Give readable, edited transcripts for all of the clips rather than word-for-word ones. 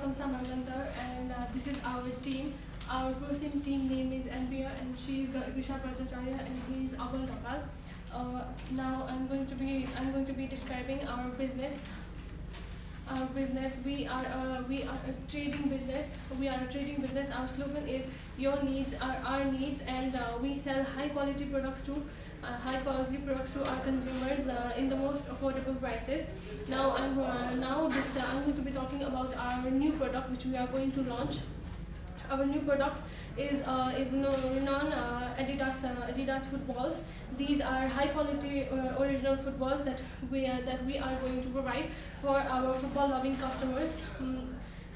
Prasamsa Mandandar, and this is our team. Our person team name is Anbia, and she is Grisha Prajacharya, and he is Abul Rakal. Now I'm going to be describing our business. Our business, we are a trading business. Our slogan is your needs are our needs, and we sell high quality products to our consumers in the most affordable prices. Now I'm going to be talking about our new product which we are going to launch. Our new product is renowned Adidas footballs. These are high quality original footballs that we are going to provide for our football loving customers.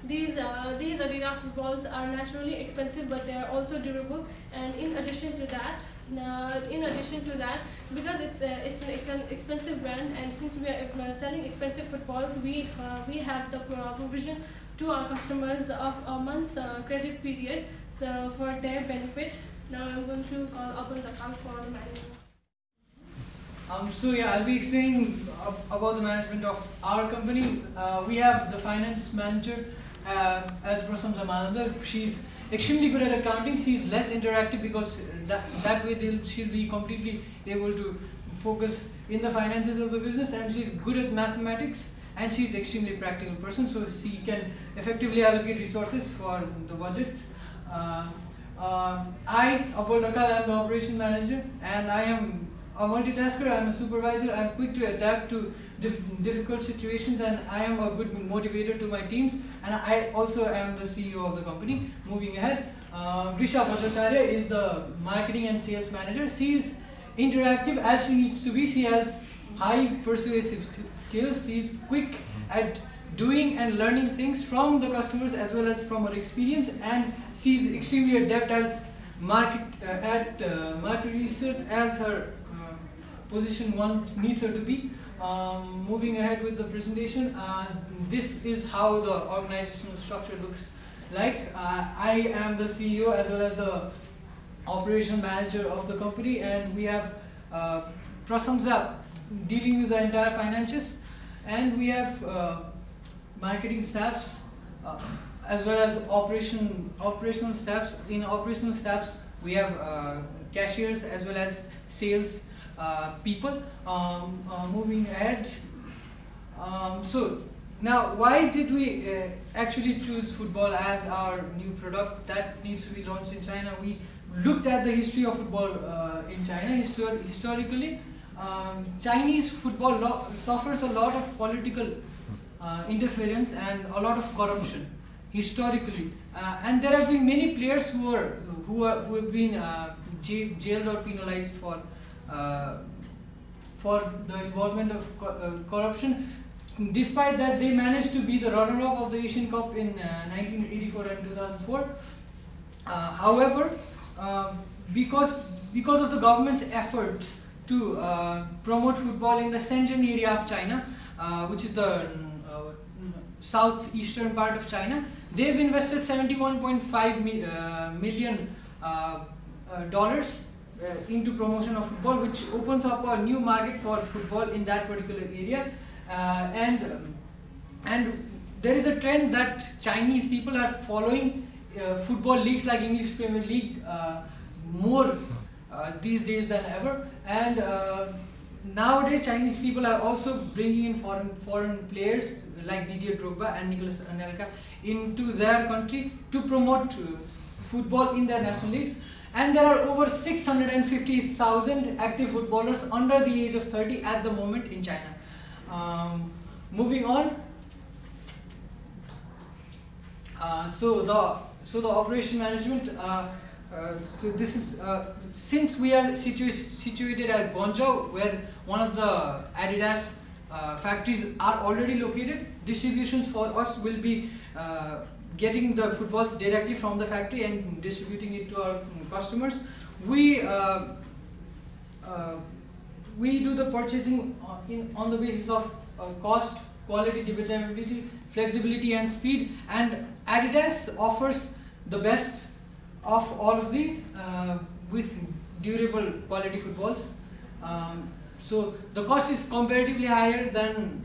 These Adidas footballs are naturally expensive, but they are also durable. And in addition to that, because it's an expensive brand, and since we are selling expensive footballs, we have the provision to our customers of a month's credit period, so for their benefit. Now I'm going to call Abul Rakal for the management. I'll be explaining about the management of our company. We have the finance manager as Prasamsa Mandandar. She's extremely good at accounting. She's less interactive because that way she'll be completely able to focus in the finances of the business, and she's good at mathematics, and she's extremely practical person, so she can effectively allocate resources for the budget. I, Abul Rakal, am the operation manager, and I am a multitasker. I'm a supervisor. I'm quick to adapt to difficult situations, and I am a good motivator to my teams, and I also am the CEO of the company. Moving ahead, Grisha Prajacharya is the marketing and sales manager. She is interactive as she needs to be. She has high persuasive skills. She is quick at doing and learning things from the customers as well as from her experience, and she is extremely adept as market research as her position needs her to be. Moving ahead with the presentation, this is how the organizational structure looks like. I am the CEO as well as the operation manager of the company, and we have Prasamsa dealing with the entire finances, and we have marketing staffs as well as operational staffs. In operational staffs, we have cashiers as well as sales people. Moving ahead, so now why did we actually choose football as our new product that needs to be launched in China? We looked at the history of football in China. Historically, Chinese football suffers a lot of political interference and a lot of corruption historically, and there have been many players who have been jailed or penalized for the involvement of corruption. Despite that, they managed to be the runner-up of the Asian Cup in 1984 and 2004. However, because of the government's efforts to promote football in the Shenzhen area of China, which is the southeastern part of China, they've invested $71.5 million dollars into promotion of football, which opens up a new market for football in that particular area. And there is a trend that Chinese people are following football leagues like English Premier League more these days than ever. And nowadays, Chinese people are also bringing in foreign players like Didier Drogba and Nicolas Anelka into their country to promote football in their national leagues. And there are over 650,000 active footballers under the age of 30 at the moment in China. Moving on, so the operation management. So this is since we are situated at Guangzhou, where one of the Adidas factories are already located. Distributions for us will be getting the footballs directly from the factory and distributing it to our customers. We do the purchasing on the basis of cost, quality, dependability, flexibility, and speed. And Adidas offers the best of all of these with durable quality footballs. So the cost is comparatively higher than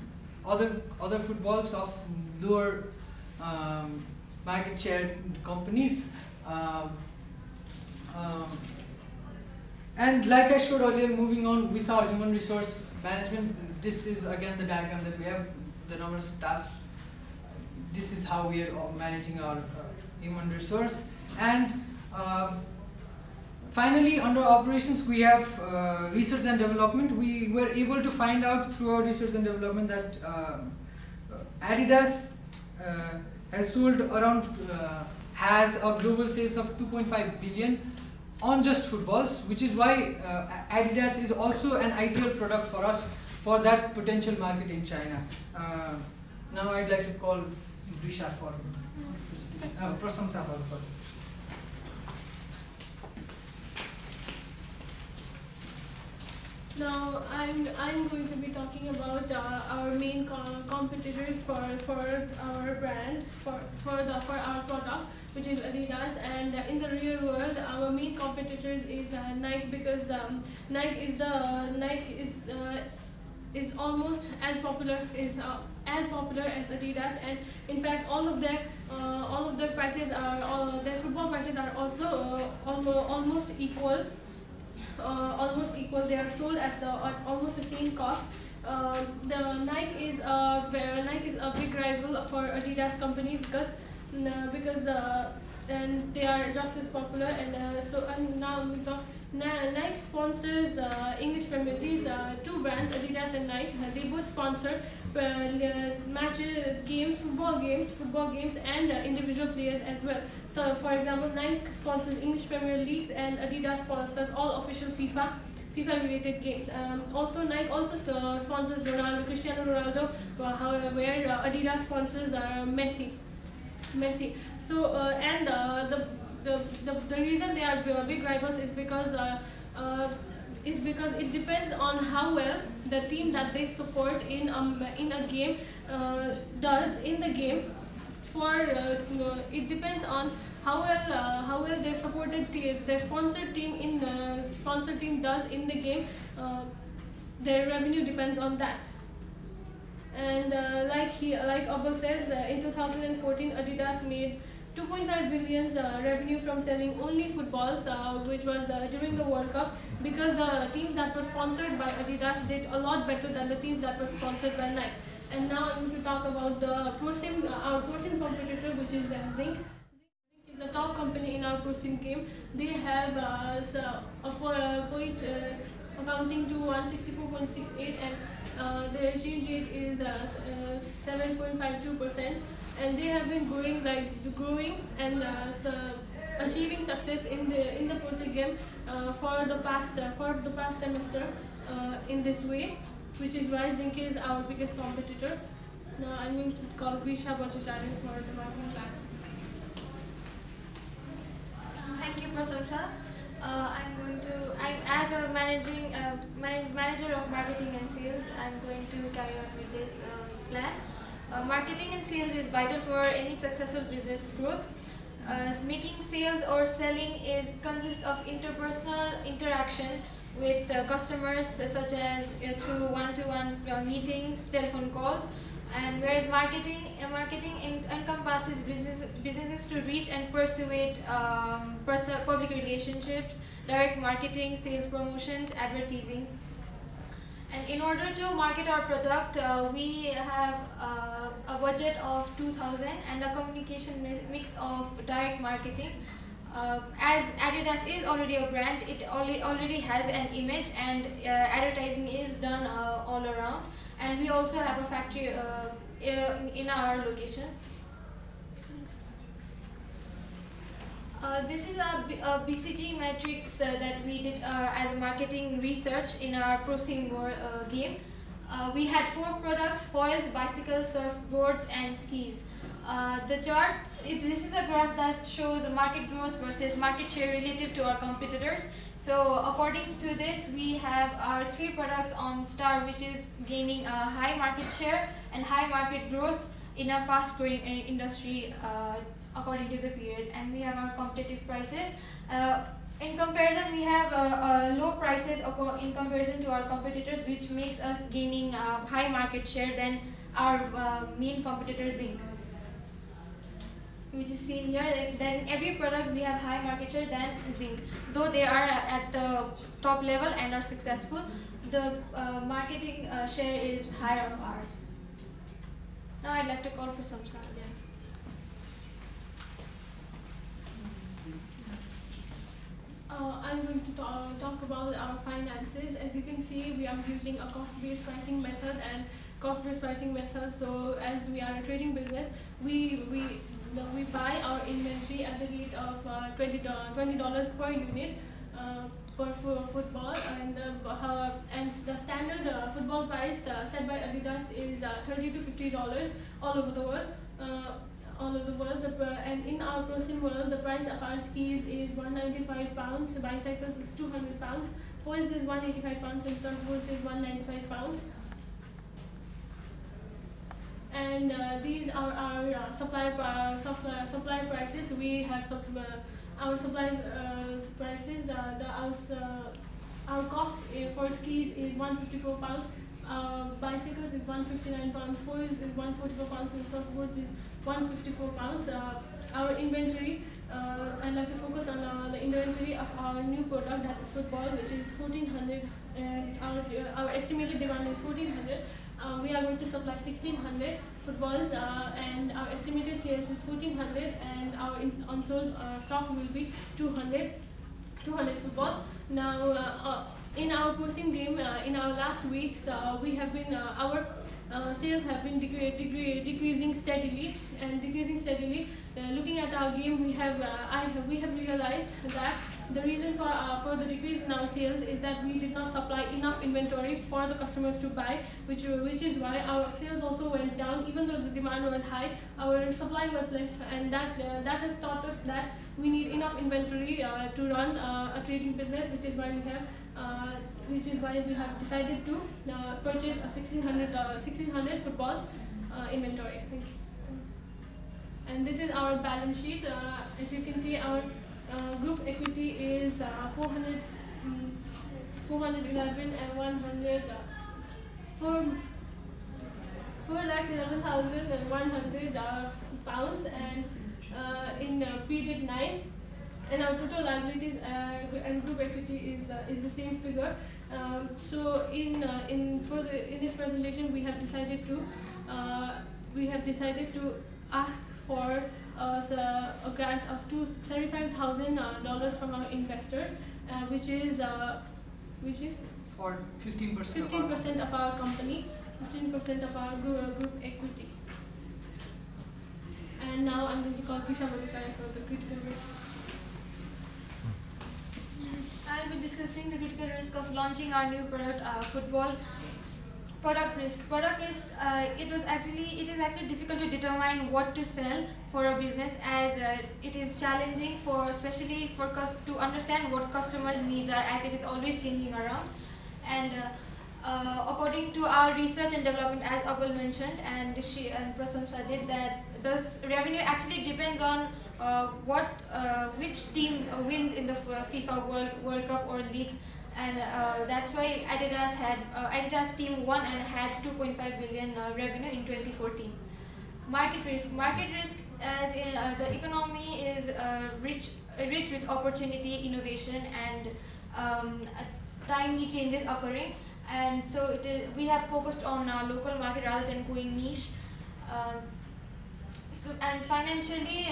other footballs of lower market share companies. Um, um, and like I showed earlier, moving on with our human resource management, this is again the diagram that we have, the number of staffs. This is how we are managing our human resource. And finally, under operations, we have research and development. We were able to find out through our research and development that Adidas has sold around, has a global sales of 2.5 billion on just footballs, which is why Adidas is also an ideal product for us for that potential market in China. Now I'd like to call Risha for Prasamsa for. Now I'm going to be talking about our main competitors for our brand for our product, which is Adidas. And in the real world, our main competitors is Nike, because Nike is almost as popular as Adidas, and in fact all of their prices are their football prices are also almost equal. They are sold at almost the same cost. The Nike is a big rival for Adidas company, because and they are just as popular. And now Nike sponsors English Premier League. Two brands, Adidas and Nike, they both sponsor football games, and individual players as well. So, for example, Nike sponsors English Premier League, and Adidas sponsors all official FIFA related games. Also, Nike also sponsors Cristiano Ronaldo, where Adidas sponsors Messi. So, the reason they are big rivals is because it depends on how well the team that they support in a game does in the game. It depends on how well their sponsored team does in the game. Their revenue depends on that. And like Abel says, in 2014, Adidas made 2.5 billion revenue from selling only footballs, which was during the World Cup, because the teams that were sponsored by Adidas did a lot better than the teams that were sponsored by Nike. And now I'm going to talk about our ProSim competitor, which is Zinc. Zinc is the top company in our ProSim game. They have a point amounting to 164.68, and their exchange rate is 7.52%. And they have been growing and achieving success in the ProSim game for the past semester in this way, which is why Zinc is our biggest competitor. Now I'm going to call Grisha Bhattacharya for the marketing plan. Thank you, Prasamsa. I'm as a manager of marketing and sales. I'm going to carry on with this plan. Marketing and sales is vital for any successful business growth. Making sales or selling consists of interpersonal interaction with customers, such as through one-to-one meetings, telephone calls, and whereas marketing encompasses businesses to reach and persuade public relationships, direct marketing, sales promotions, advertising. And in order to market our product, we have a budget of 2,000 and a communication mix of direct marketing. As Adidas is already a brand, it already has an image, and advertising is done all around. And we also have a factory in our location. This is a BCG matrix that we did as a marketing research in our ProSim game. We had 4 products: foils, bicycles, surfboards, and skis. The chart, this is a graph that shows market growth versus market share relative to our competitors. So according to this, we have our 3 products on star, which is gaining a high market share and high market growth in a fast growing industry according to the period. And we have our competitive prices. In comparison, we have low prices in comparison to our competitors, which makes us gaining high market share than our main competitor Zinc. which is seen here, then in every product we have high market share than zinc. Though they are at the top level and are successful, the marketing share is higher of ours. Now I'd like to call Prasamsa again. I'm going to talk about our finances. As you can see, we are using a cost-based pricing method and cost-based pricing method. So as we are a trading business, we buy our inventory at the rate of $20 per unit per football, and the standard football price set by Adidas is $30 to $50 all over the world. And in our Prosim world, the price of our skis is £195, bicycles is £200, foils is £185, and surfboards is £195. And these are our supply prices. We have our supply prices. Our cost for skis is £154. Bicycles is £159, foils is £144, and surfboards is £154. Our inventory, I'd like to focus on the inventory of our new product, that is football, which is 1400, and our estimated demand is 1400. We are going to supply 1600 footballs, and our estimated sales is 1400, and our unsold stock will be 200 footballs. Now, in our Prosim game, in our last weeks, we have been our sales have been decreasing steadily. Looking at our game, we have realized that the reason for the decrease in our sales is that we did not supply enough inventory for the customers to buy, which is why our sales also went down. Even though the demand was high, our supply was less, and that has taught us that we need enough inventory to run a trading business, which is why we have decided to purchase a 1600 footballs inventory. Thank you. And this is our balance sheet. As you can see, our group equity is 411 and 100 4,11,100 pounds, and in period 9. And our total liabilities and group equity is the same figure. So in this presentation, we have decided to ask for a grant of $75,000 from our investors, which is For 15%. 15% of our company, 15% of our group equity. And now I'm going to call Krisha Bhattacharya for the critical risk. I'll be discussing the critical risk of launching our new product, football. Product risk. It is actually difficult to determine what to sell for a business, as it is challenging especially to understand what customers' needs are, as it is always changing around. And according to our research and development, as Abul mentioned, and Prasamsa did, that the revenue actually depends on which team wins in the FIFA World Cup or leagues, and that's why Adidas team won and had 2.5 billion revenue in 2014. Market risk, as in the economy is rich with opportunity, innovation, and timely changes occurring, and so we have focused on local market rather than going niche. And financially,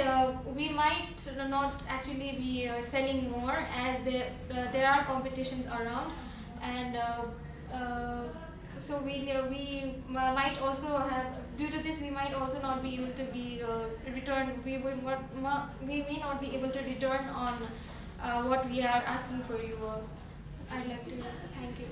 we might not actually be selling more, as there are competitions around, and so we might also have, due to this, we might also not be able to be return. We may not be able to return on what we are asking for you. I'd like to thank you.